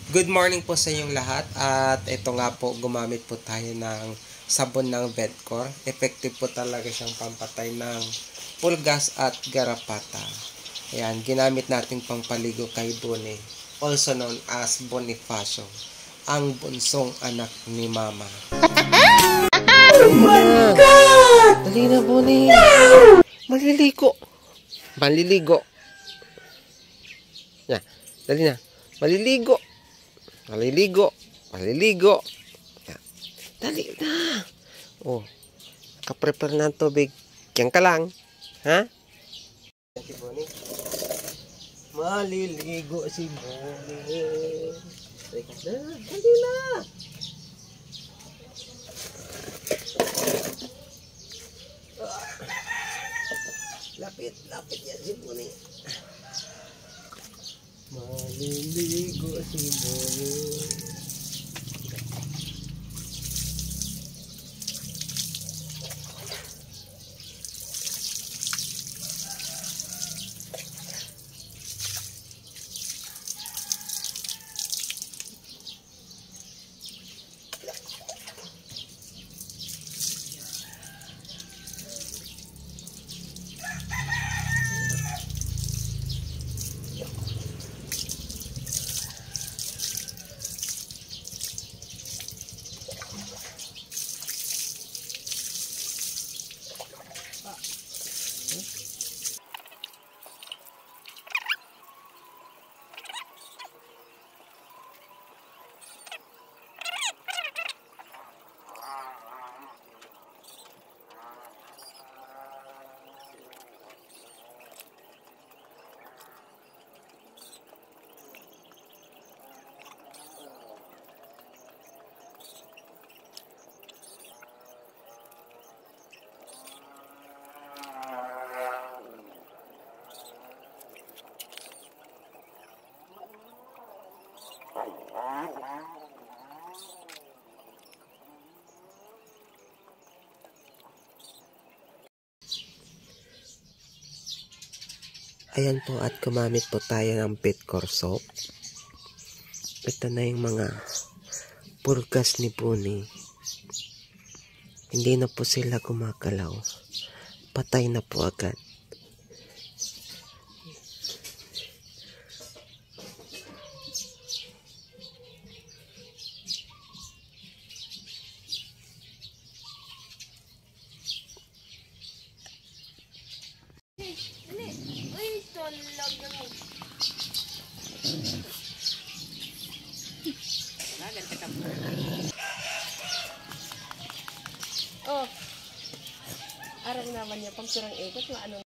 Good morning po sa inyong lahat at ito nga po gumamit po tayo ng sabon ng Vedcor. Effective po talaga siyang pampatay ng pulgas at garapata. Ayan, ginamit natin pampaligo kay Bonnie, also known as Bonifacio, ang bunsong anak ni Mama. Oh my God! Dali na, Bonnie! Maliligo! Maliligo! Yan, dali na! Maliligo! Maliligo. Maliligo. Yan. Dali na. Oh. Nakaprepare na ang tubig. Diyan ka lang. Ha? Maliligo si Bonnie. Dali na. Lapit. Lapit yan si Bonnie. Maliligo si Bonnie. Ayan po at gumamit po tayo ng Vedcor soap. Ito na yung mga pulgas ni Bonnie. Hindi na po sila gumagalaw. Patay na po agad. Oh, arang naman niya pang surang ikot, ano